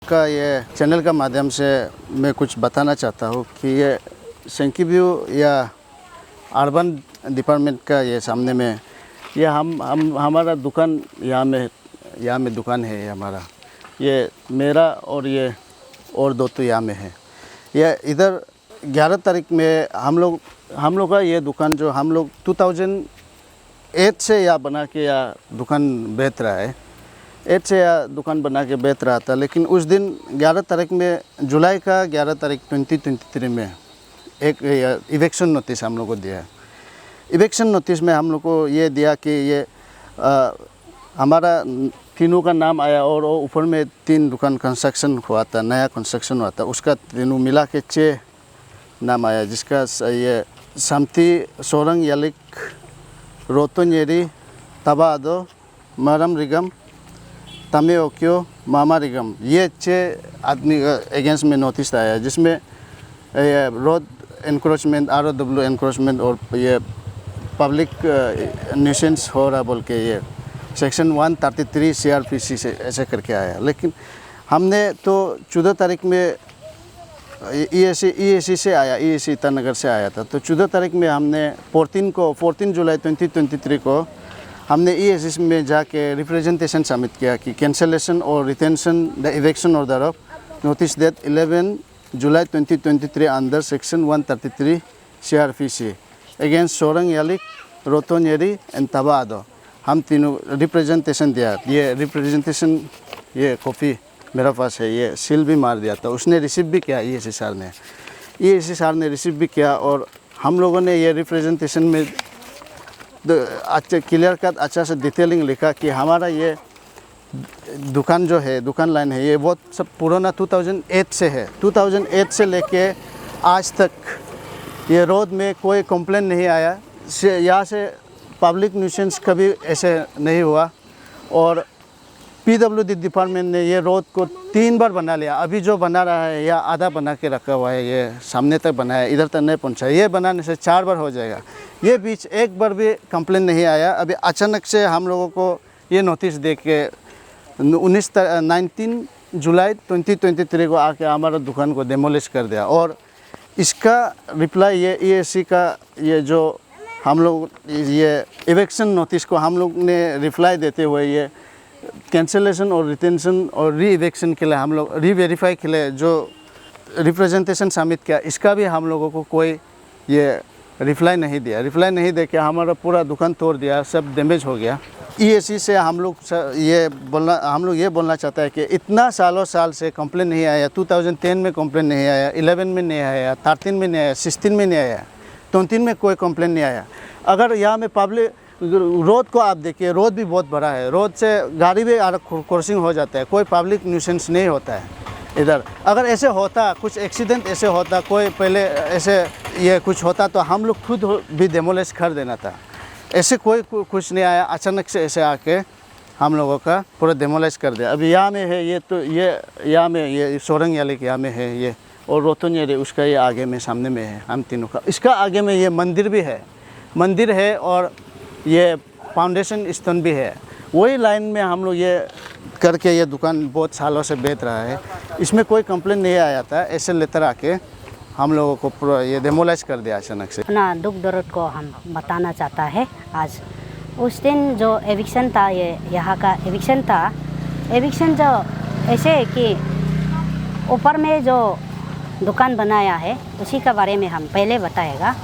का ये चैनल का माध्यम से मैं कुछ बताना चाहता हूँ कि ये सेंकीव्यू या अर्बन डिपार्टमेंट का ये सामने में ये हमारा दुकान यहाँ में दुकान है हमारा। ये मेरा और ये और दो तो यहाँ में है। ये इधर 11 तारीख में हम लोग का ये दुकान जो हम लोग 2008 से या बना के या दुकान बेच रहा है, 8 से या दुकान बना के बेच रहा था। लेकिन उस दिन 11 तारीख में, जुलाई का 11 तारीख 2023 में एक इवेक्शन नोटिस हम लोग को दिया। इवेक्शन नोटिस में हम लोग को ये दिया कि ये हमारा तीनों का नाम आया और ऊपर में 3 दुकान कंस्ट्रक्शन हुआ था, नया कंस्ट्रक्शन हुआ था, उसका तीनों मिला के 6 नाम आया, जिसका ये सामती सोरंग यालिक, रोतोन्येरी, तबादो, मरम रिगम, तमे ओक्यो, मामा रिगम, ये 6 आदमी अगेंस्ट में नोटिस आया, जिसमें रोड एनक्रोचमेंट, ROW एनक्रोचमेंट और ये पब्लिक न्यूसेंस हो रहा बोल के ये सेक्शन 133 CRPC से ऐसे करके आया। लेकिन हमने तो 14 तारीख में EAC से आया, EAC ईटानगर से आया था। तो 14 तारीख में हमने 14 जुलाई 2023 को हमने EAC में जाके रिप्रेजेंटेशन सबमिट किया कि कैंसलेशन और retention the eviction order of notice date 11 July 2023 under section 133 CRPC against सोरंग यालिक, रोतोन्येरी एंड तबादो। हम तीनों रिप्रेजेंटेशन दिया। ये रिप्रेजेंटेशन ये कॉपी मेरा पास है, ये सील भी मार दिया था। उसने रिसीव भी किया, EAC सर ने रिसीव भी किया। और हम लोगों ने ये रिप्रेजेंटेशन में अच्छा क्लियर कट अच्छा से डिटेलिंग लिखा कि हमारा ये दुकान जो है, दुकान लाइन है, ये बहुत सब पुराना 2008 से है। 2008 से लेके आज तक ये रोड में कोई कंप्लेंट नहीं आया। यहाँ से पब्लिक न्यूसेंस कभी ऐसे नहीं हुआ। और PWD डिपार्टमेंट ने ये रोड को 3 बार बना लिया। अभी जो बना रहा है या आधा बना के रखा हुआ है, ये सामने तक बनाया, इधर तक नहीं पहुंचा। ये बनाने से 4 बार हो जाएगा। ये बीच एक बार भी कंप्लेंट नहीं आया। अभी अचानक से हम लोगों को ये नोटिस दे के 19 जुलाई 2023 को आके हमारा दुकान को डेमोलिश कर दिया। और इसका रिप्लाई ये EAC का ये जो हम लोग ये इवेक्शन नोटिस को हम लोग ने रिप्लाई देते हुए ये कैंसलेशन और रिटेंशन और री इवेक्शन के लिए हम लोग रीवेरीफाई के लिए जो रिप्रेजेंटेशन सबमिट किया, इसका भी हम लोगों को कोई ये रिप्लाई नहीं दिया। रिप्लाई नहीं दे के हमारा पूरा दुकान तोड़ दिया, सब डैमेज हो गया। EAC से हम लोग ये बोलना चाहता है कि इतना साल से कंप्लेन नहीं आया। 2010 में कंप्लेन नहीं आया, 11 में नहीं आया, 13 में नहीं आया, 16 में नहीं आया, 23 में कोई कंप्लेन नहीं आया। अगर यहाँ में पब्लिक रोड को आप देखिए, रोड भी बहुत बड़ा है, रोड से गाड़ी भी क्रॉसिंग हो जाता है, कोई पब्लिक न्यूसेंस नहीं होता है इधर। अगर ऐसे होता, कुछ एक्सीडेंट ऐसे होता, कोई पहले ऐसे ये कुछ होता तो हम लोग खुद भी डेमोलिश कर देना था। ऐसे कोई कुछ नहीं आया, अचानक से ऐसे आके हम लोगों का पूरा डेमोलिश कर दिया। अभी यहाँ में है ये, तो ये यहाँ में ये सोरंग यालिक यहाँ में है ये, और रोतोन्येरी उसका ये आगे में सामने में है हम तीनों का। इसका आगे में ये मंदिर भी है और ये फाउंडेशन स्टोन भी है। वही लाइन में हम लोग ये करके ये दुकान बहुत सालों से बेच रहा है। इसमें कोई कंप्लेंट नहीं आया था। ऐसे लेटर आके हम लोगों को पूरा ये डेमोलाइज कर दिया अचानक से। अपना दुख दर्द को हम बताना चाहता है। आज उस दिन जो एविक्शन था, ये यहाँ का एविक्शन था। एविक्शन जो ऐसे है कि ऊपर में जो दुकान बनाया है उसी का बारे में हम पहले बताएगा।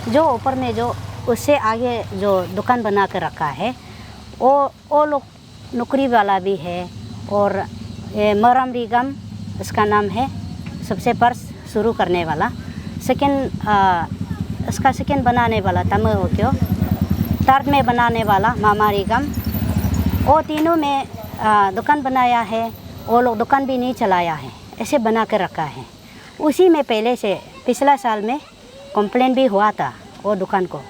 जो ऊपर में जो उससे आगे जो दुकान बना कर रखा है वो लोग नौकरी वाला भी है। और ये मरम रिगम इसका नाम है, सबसे फर्स्ट शुरू करने वाला। इसका सेकेंड बनाने वाला तमे ओक्यो, थर्ड में बनाने वाला मामा रिगम। वो तीनों में दुकान बनाया है। वो लोग दुकान भी नहीं चलाया है, ऐसे बना कर रखा है। उसी में पहले से पिछला साल में कंप्लेन भी हुआ था वो दुकान को।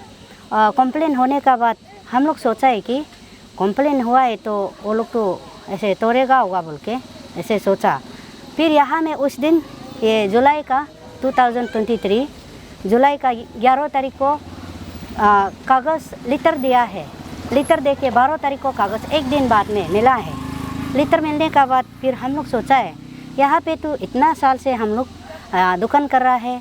कंप्लेन होने का बाद हम लोग सोचा है कि कंप्लेन हुआ है तो वो लोग तो ऐसे तोड़ेगा होगा बोल के ऐसे सोचा। फिर यहाँ में उस दिन ये जुलाई का 2023 जुलाई का 11 तारीख को कागज़ लेटर दिया है। लेटर दे के 12 तारीख को कागज़ एक दिन बाद में मिला है। लेटर मिलने का बाद फिर हम लोग सोचा है यहाँ पे तो इतना साल से हम लोग दुकान कर रहा है।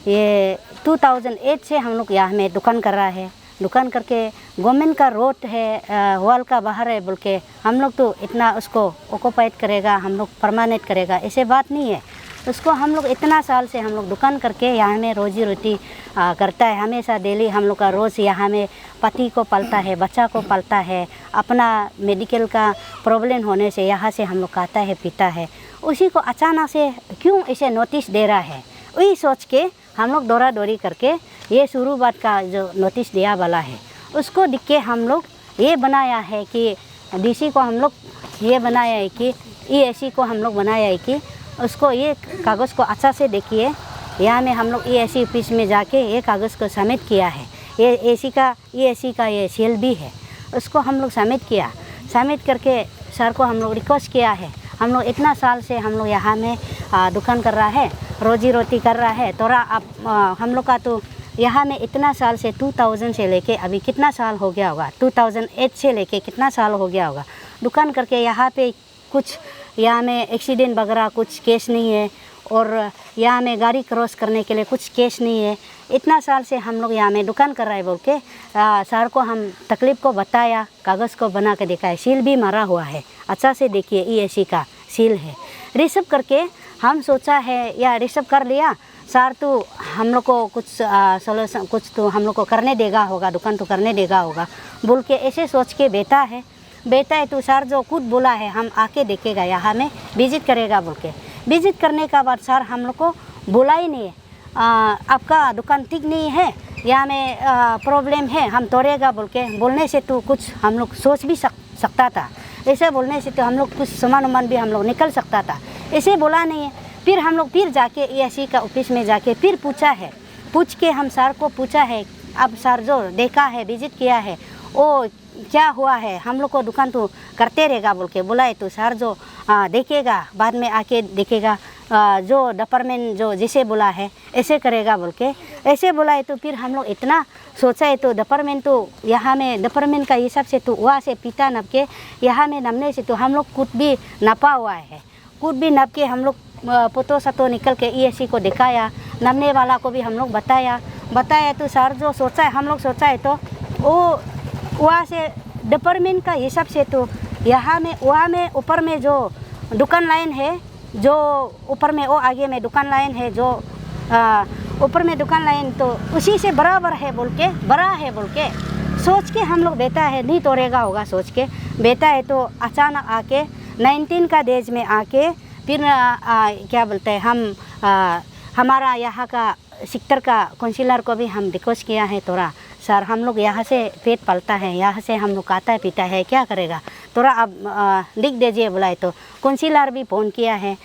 ये 2008 से हम लोग यहाँ में दुकान कर रहा है। दुकान करके गवर्नमेंट का रोड है, वॉल का बाहर है बोल के हम लोग तो इतना उसको ऑक्यूपाइड करेगा, हम लोग परमानेंट करेगा, ऐसे बात नहीं है। उसको हम लोग इतना साल से हम लोग दुकान करके यहाँ में रोजी रोटी करता है। हमेशा डेली हम लोग का रोज़ यहाँ में पति को पालता है, बच्चा को पालता है, अपना मेडिकल का प्रॉब्लम होने से यहाँ से हम लोग खाता है पीता है। उसी को अचानक से क्यों इसे नोटिस दे रहा है, वही सोच के हम लोग दौड़ा दौड़ी करके ये शुरुआत का जो नोटिस दिया वाला है उसको देख के हम लोग ये बनाया है कि डीसी को हम लोग ये बनाया है कि EAC को हम लोग बनाया है कि उसको ये कागज़ को अच्छा से देखिए। यहाँ में हम लोग EAC ऑफिस में जाके ये कागज़ को सबमिट किया है। ये EAC का ये सील भी है, उसको हम लोग सबमिट किया। सबमिट करके सर को हम लोग रिक्वेस्ट किया है, हम लोग इतना साल से हम लोग यहाँ में दुकान कर रहा है, रोजी रोटी कर रहा है, थोड़ा अब हम लोग का तो यहाँ में इतना साल से 2000 से लेके अभी कितना साल हो गया होगा, 2008 से लेके कितना साल हो गया होगा दुकान करके। यहाँ पे कुछ यहाँ में एक्सीडेंट वगैरह कुछ केस नहीं है, और यहाँ में गाड़ी क्रॉस करने के लिए कुछ केस नहीं है। इतना साल से हम लोग यहाँ में दुकान कर रहे हैं बोल के सर को हम तकलीफ़ को बताया, कागज़ को बना के दिखाया, सील भी मारा हुआ है, अच्छा से देखिए EAC का सील है। रिसीव करके हम सोचा है या रिसीव कर लिया, सर तो हम लोग को कुछ सोल्यूशन कुछ तो हम लोग को करने देगा होगा, दुकान तो करने देगा होगा बोल के ऐसे सोच के बैठा है तो सर जो खुद बोला है हम आके देखेगा, यहाँ में विजिट करेगा बोल के। विजिट करने का बाद सर हम लोग को बोला ही नहीं है, आपका दुकान ठीक नहीं है, यहाँ में प्रॉब्लम है, हम तोड़ेगा बोल के बोलने से तो कुछ हम लोग सोच भी सकता था। ऐसे बोलने से तो हम लोग कुछ सामान भी हम लोग निकल सकता था, ऐसे बोला नहीं है। फिर हम लोग फिर जाके EAC का ऑफिस में जाके फिर पूछ के हम सर को पूछा है, अब सर जो देखा है विजिट किया है वो क्या हुआ है, हम लोग को दुकान तो करते रहेगा बोल के बोला है। तो सर जो देखेगा बाद में आके देखेगा, जो डिपार्टमेंट जो जिसे बोला है ऐसे करेगा बोल के ऐसे बोला है। तो फिर हम लोग इतना सोचा है तो डिपार्टमेंट तो यहाँ में डिपार्टमेंट का हिसाब से तो वहाँ से पीता नप के यहाँ में नपने से तो हम लोग खुद भी नपा हुआ है, खुद भी नप के हम लोग पोतो सतो निकल के EAC को दिखाया, नपने वाला को भी हम लोग बताया। तो सर जो सोचा है हम लोग सोचा है तो वो वहाँ से डिपार्टमेंट का हिसाब से तो यहाँ में वहाँ में ऊपर में जो दुकान लाइन है, जो ऊपर में वो आगे में दुकान लाइन है, जो ऊपर में दुकान लाइन तो उसी से बराबर है बोल के, बड़ा है बोल के सोच के हम लोग बैठा है, नहीं तोड़ेगा होगा सोच के बैठा है। तो अचानक आके 19 का डेज में आके फिर क्या बोलते हैं हम हमारा यहाँ का सेक्टर का काउंसिलर को भी हम रिक्वेस्ट किया है, थोड़ा सर हम लोग यहाँ से पेट पलता है, यहाँ से हम लोग खाता है पीता है, क्या करेगा, थोड़ा अब लिख दीजिए बोला है। तो काउंसिलर भी फ़ोन किया है,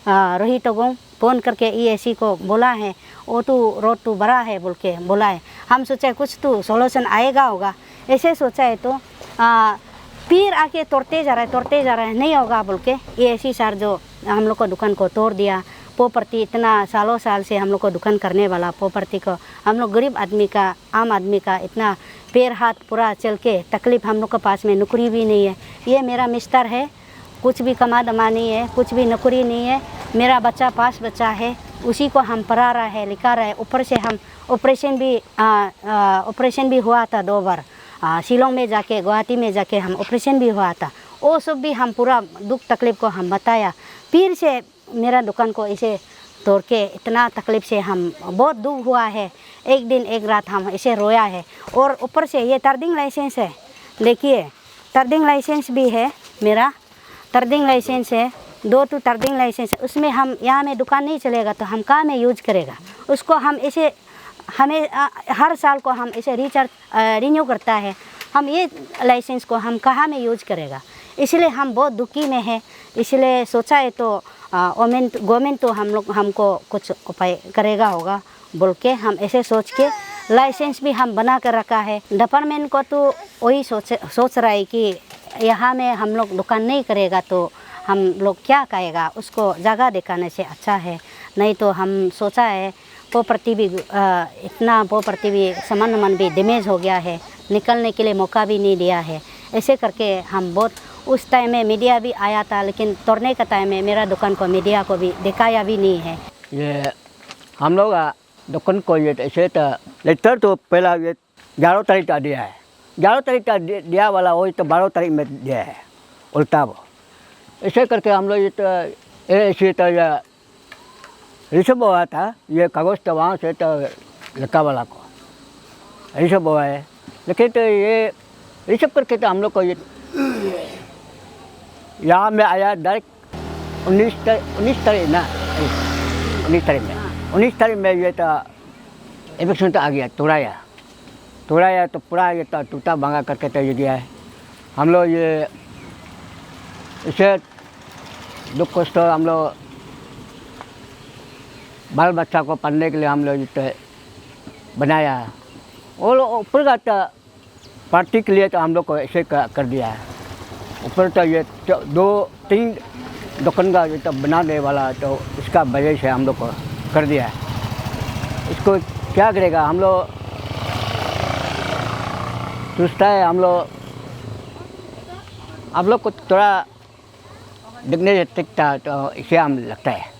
रोहित को फ़ोन करके EAC को बोला है, वो तो रोड तो बड़ा है बोल के बोला है। हम सोचा कुछ तो सोल्यूशन आएगा होगा, ऐसे सोचा है। तो फिर आके तोड़ते जा रहा है नहीं होगा बोल के EAC सर जो हम लोग को दुकान को तोड़ दिया। प्रॉपर्टी इतना सालों साल से हम लोग को दुकान करने वाला प्रॉपर्टी को हम लोग गरीब आदमी का, आम आदमी का इतना पैर हाथ पूरा चल के तकलीफ़, हम लोग के पास में नौकरी भी नहीं है, ये मेरा मिस्टर है, कुछ भी कमा दमा नहीं है, कुछ भी नौकरी नहीं है, मेरा बच्चा 5 बच्चा है, उसी को हम पढ़ा रहा है लिखा रहा है। ऊपर से हम ऑपरेशन भी हुआ था 2 बार, शिलोंग में जाके गुवाहाटी में जाके हम ऑपरेशन भी हुआ था, वो सब भी हम पूरा दुख तकलीफ़ को हम बताया। फिर से मेरा दुकान को ऐसे तोड़ के इतना तकलीफ़ से हम बहुत दुख हुआ है, एक दिन एक रात हम ऐसे रोया है। और ऊपर से ये टर्डिंग लाइसेंस है, देखिए टर्डिंग लाइसेंस भी है, मेरा टर्डिंग लाइसेंस है, 2 तो टर्डिंग लाइसेंस है, उसमें हम यहाँ में दुकान नहीं चलेगा तो हम कहाँ में यूज करेगा उसको। हम ऐसे हमें हर साल को हम ऐसे रिन्यू करता है, हम ये लाइसेंस को हम कहाँ में यूज करेगा, इसलिए हम बहुत दुखी में है। इसलिए सोचा है तो गवर्नमेंट तो हमको कुछ उपाय करेगा होगा बोल के हम ऐसे सोच के लाइसेंस भी हम बना कर रखा है। डिपार्टमेंट को तो वही सोच रहा है कि यहाँ में हम लोग दुकान नहीं करेगा तो हम लोग क्या कहेगा, उसको जगह दिखाने से अच्छा है। नहीं तो हम सोचा है प्रॉपर्टी भी इतना प्रॉपर्टी भी सामान भी डैमेज हो गया है, निकलने के लिए मौका भी नहीं दिया है। ऐसे करके हम बहुत उस टाइम में मीडिया भी आया था, लेकिन तोड़ने का टाइम में मेरा दुकान को मीडिया को भी दिखाया भी नहीं है। ये हम लोग दुकान को ये ऐसे तो लेटर तो पहला ये 11 तारीख का दिया है, 11 तारीख का दिया वाला वही तो 12 तारीख में दिया है उल्टा वो। ऐसे करके हम लोग ये तो ऐसे तो रिसिव हुआ था ये कागज़ तो वहाँ से तो लड़का वाला को रिसिव हुआ है, लेकिन तो ये रिसिव करके तो हम लोग को ये यहाँ में आया डायरेक्ट 19 तारीख ना 19 तारीख में ये तो इलेक्शन तो आ गया, तोड़ाया तो पूरा ये तो टूटा भांगा करके तो ये गया है। हम लोग ये इसे दुख कष्ट हम लोग बाल बच्चा को पढ़ने के लिए हम लोग तो बनाया है, वो लोग ऊपर का तो पार्टी के लिए तो हम लोग को ऐसे कर दिया है। ऊपर तो ये 2-3 दुकान का ये तो बनाने वाला तो इसका वजह से हम लोग को कर दिया है। इसको क्या करेगा, हम लोग सोचता है हम लोग को थोड़ा दिखने से दिखता तो इसे हम लगता है।